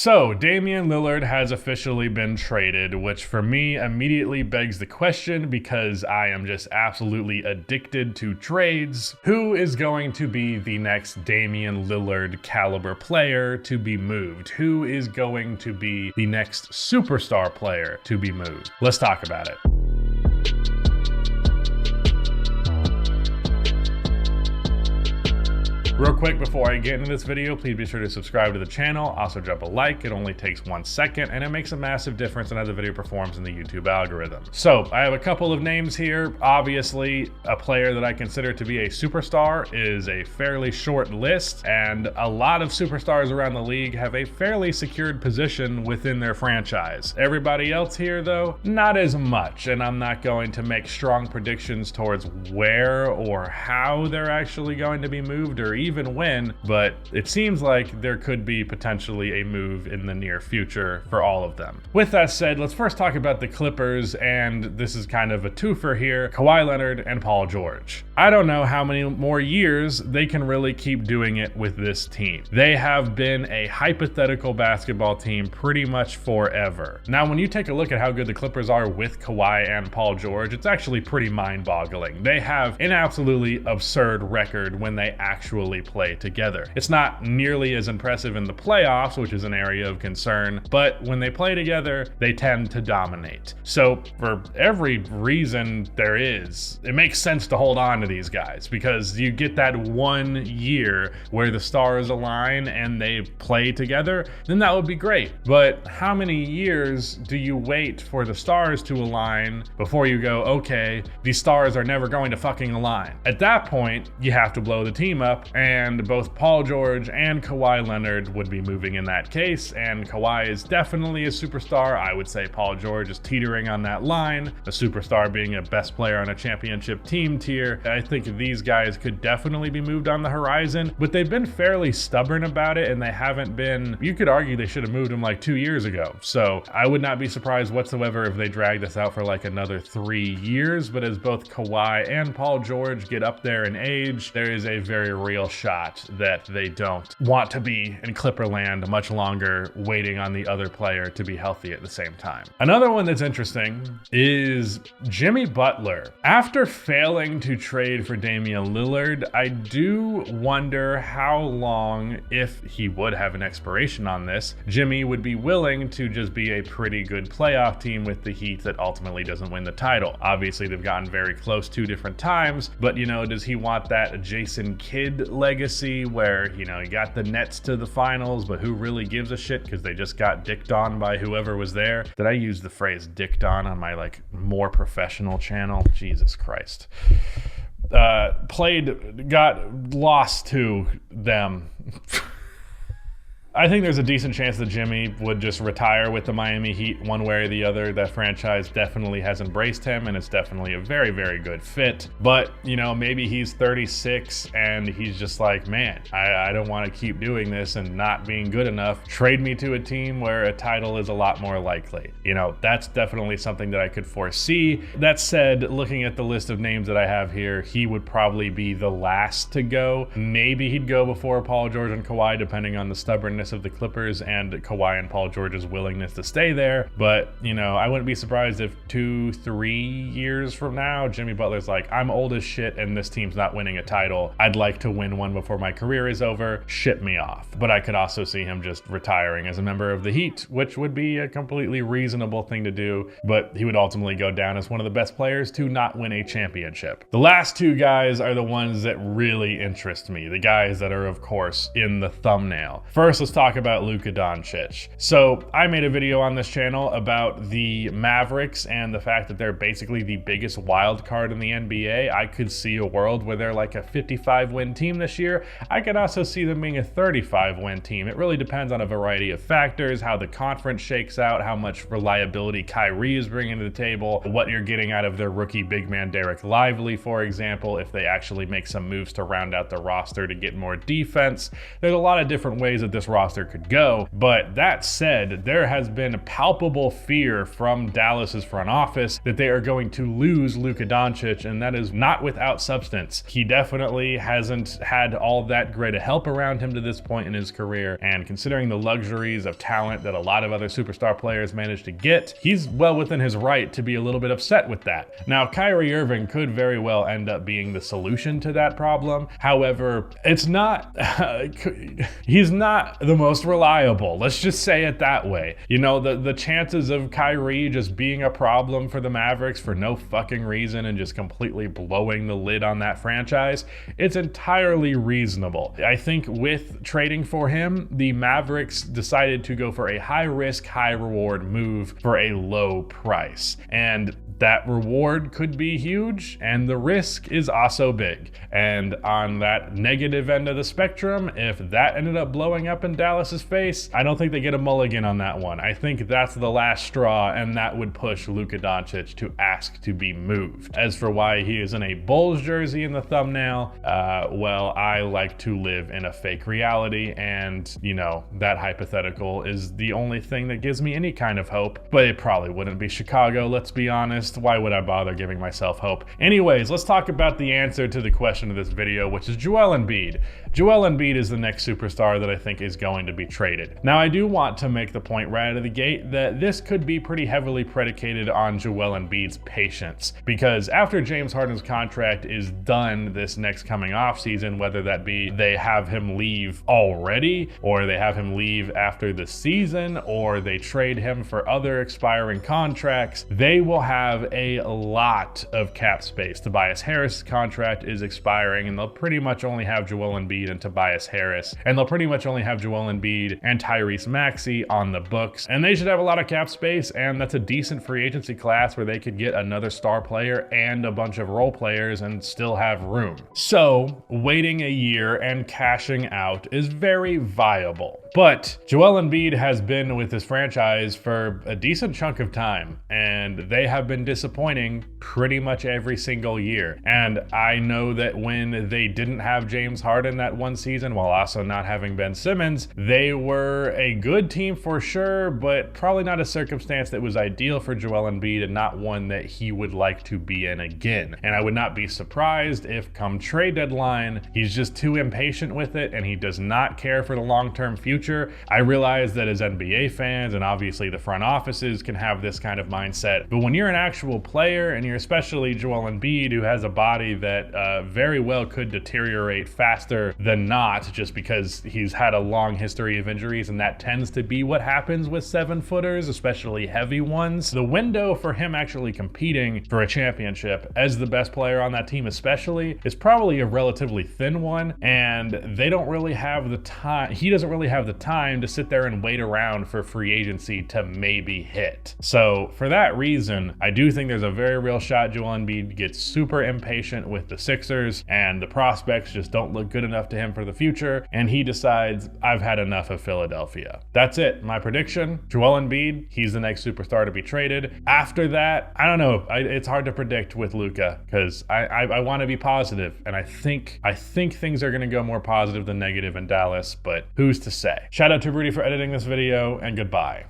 So, Damian Lillard has officially been traded, which for me immediately begs the question, because I am just absolutely addicted to trades. Who is going to be the next Damian Lillard caliber player to be moved? Who is going to be the next superstar player to be moved? Let's talk about it. Real quick before I get into this video, please be sure to subscribe to the channel. Also drop a like, it only takes 1 second and it makes a massive difference in how the video performs in the YouTube algorithm. So I have a couple of names here. Obviously, a player that I consider to be a superstar is a fairly short list, and a lot of superstars around the league have a fairly secured position within their franchise. Everybody else here though, not as much, and I'm not going to make strong predictions towards where or how they're actually going to be moved or even when, but it seems like there could be potentially a move in the near future for all of them. With that said, let's first talk about the Clippers, and this is kind of a twofer here: Kawhi Leonard and Paul George. I don't know how many more years they can really keep doing it with this team. They have been a hypothetical basketball team pretty much forever. Now, when you take a look at how good the Clippers are with Kawhi and Paul George, it's actually pretty mind-boggling. They have an absolutely absurd record when they actually play together. It's not nearly as impressive in the playoffs, which is an area of concern, but when they play together, they tend to dominate. So for every reason there is, it makes sense to hold on to these guys, because you get that 1 year where the stars align and they play together, then that would be great. But how many years do you wait for the stars to align before you go, okay, these stars are never going to fucking align? At that point, you have to blow the team up, and both Paul George and Kawhi Leonard would be moving in that case, and Kawhi is definitely a superstar. I would say Paul George is teetering on that line, a superstar being a best player on a championship team tier. I think these guys could definitely be moved on the horizon, but they've been fairly stubborn about it, and they haven't been, you could argue they should have moved him like 2 years ago. So I would not be surprised whatsoever if they drag this out for like another 3 years, but as both Kawhi and Paul George get up there in age, there is a very real shot that they don't want to be in Clipperland much longer, waiting on the other player to be healthy at the same time. Another one that's interesting is Jimmy Butler. After failing to trade for Damian Lillard, I do wonder how long, if he would have an expiration on this, Jimmy would be willing to just be a pretty good playoff team with the Heat that ultimately doesn't win the title. Obviously, they've gotten very close 2 different times, but does he want that Jason Kidd legacy where, he got the Nets to the finals, but who really gives a shit because they just got dicked on by whoever was there? Did I use the phrase dicked on my more professional channel? Jesus Christ. Got lost to them. I think there's a decent chance that Jimmy would just retire with the Miami Heat one way or the other. That franchise definitely has embraced him, and it's definitely a very, very good fit. But, maybe he's 36 and he's just like, man, I don't want to keep doing this and not being good enough. Trade me to a team where a title is a lot more likely. That's definitely something that I could foresee. That said, looking at the list of names that I have here, he would probably be the last to go. Maybe he'd go before Paul George and Kawhi, depending on the stubbornness of the Clippers and Kawhi and Paul George's willingness to stay there. But, I wouldn't be surprised if 2-3 years from now, Jimmy Butler's like, I'm old as shit and this team's not winning a title. I'd like to win one before my career is over. Ship me off. But I could also see him just retiring as a member of the Heat, which would be a completely reasonable thing to do, but he would ultimately go down as one of the best players to not win a championship. The last 2 guys are the ones that really interest me, the guys that are, of course, in the thumbnail. First, let's talk about Luka Doncic. So I made a video on this channel about the Mavericks and the fact that they're basically the biggest wild card in the NBA. I could see a world where they're like a 55-win team this year. I could also see them being a 35-win team. It really depends on a variety of factors, how the conference shakes out, how much reliability Kyrie is bringing to the table, what you're getting out of their rookie big man Derek Lively, for example, if they actually make some moves to round out the roster to get more defense. There's a lot of different ways that this roster could go. But that said, there has been palpable fear from Dallas's front office that they are going to lose Luka Doncic, and that is not without substance. He definitely hasn't had all that great a help around him to this point in his career, and considering the luxuries of talent that a lot of other superstar players managed to get, he's well within his right to be a little bit upset with that. Now, Kyrie Irving could very well end up being the solution to that problem. However, it's not, he's not the most reliable. Let's just say it that way. You know, the chances of Kyrie just being a problem for the Mavericks for no fucking reason and just completely blowing the lid on that franchise, it's entirely reasonable. I think with trading for him, the Mavericks decided to go for a high risk, high reward move for a low price. And that reward could be huge, and the risk is also big. And on that negative end of the spectrum, if that ended up blowing up in Dallas's face, I don't think they get a mulligan on that one. I think that's the last straw, and that would push Luka Doncic to ask to be moved. As for why he is in a Bulls jersey in the thumbnail, well, I like to live in a fake reality, and, you know, that hypothetical is the only thing that gives me any kind of hope, but it probably wouldn't be Chicago, let's be honest. Why would I bother giving myself hope? Anyways, let's talk about the answer to the question of this video, which is Joel Embiid. Joel Embiid is the next superstar that I think is going to be traded. Now, I do want to make the point right out of the gate that this could be pretty heavily predicated on Joel Embiid's patience, because after James Harden's contract is done this next coming offseason, whether that be they have him leave already, or they have him leave after the season, or they trade him for other expiring contracts, they will have a lot of cap space. Tobias Harris' contract is expiring, and they'll pretty much only have Joel Embiid and Tobias Harris, and they'll pretty much only have Joel Embiid and Tyrese Maxey on the books, and they should have a lot of cap space, and that's a decent free agency class where they could get another star player and a bunch of role players and still have room. So waiting a year and cashing out is very viable. But Joel Embiid has been with this franchise for a decent chunk of time, and they have been disappointing pretty much every single year. And I know that when they didn't have James Harden that one season, while also not having Ben Simmons, they were a good team for sure, but probably not a circumstance that was ideal for Joel Embiid and not one that he would like to be in again. And I would not be surprised if come trade deadline, he's just too impatient with it and he does not care for the long-term future. I realize that as NBA fans, and obviously the front offices can have this kind of mindset, but when you're an actual player, and you're especially Joel Embiid, who has a body that very well could deteriorate faster than not, just because he's had a long history of injuries, and that tends to be what happens with 7-footers, especially heavy ones. The window for him actually competing for a championship as the best player on that team especially is probably a relatively thin one, and they don't really have the time, he doesn't really have the time to sit there and wait around for free agency to maybe hit. So for that reason, I do think there's a very real shot Joel Embiid gets super impatient with the Sixers and the prospects just don't look good enough to him for the future, and he decides, I've had enough of Philadelphia. That's it, my prediction. Joel Embiid, he's the next superstar to be traded. After that, I don't know, it's hard to predict with Luka, because I want to be positive, and I think things are going to go more positive than negative in Dallas, but who's to say? Shout out to Rudy for editing this video, and goodbye.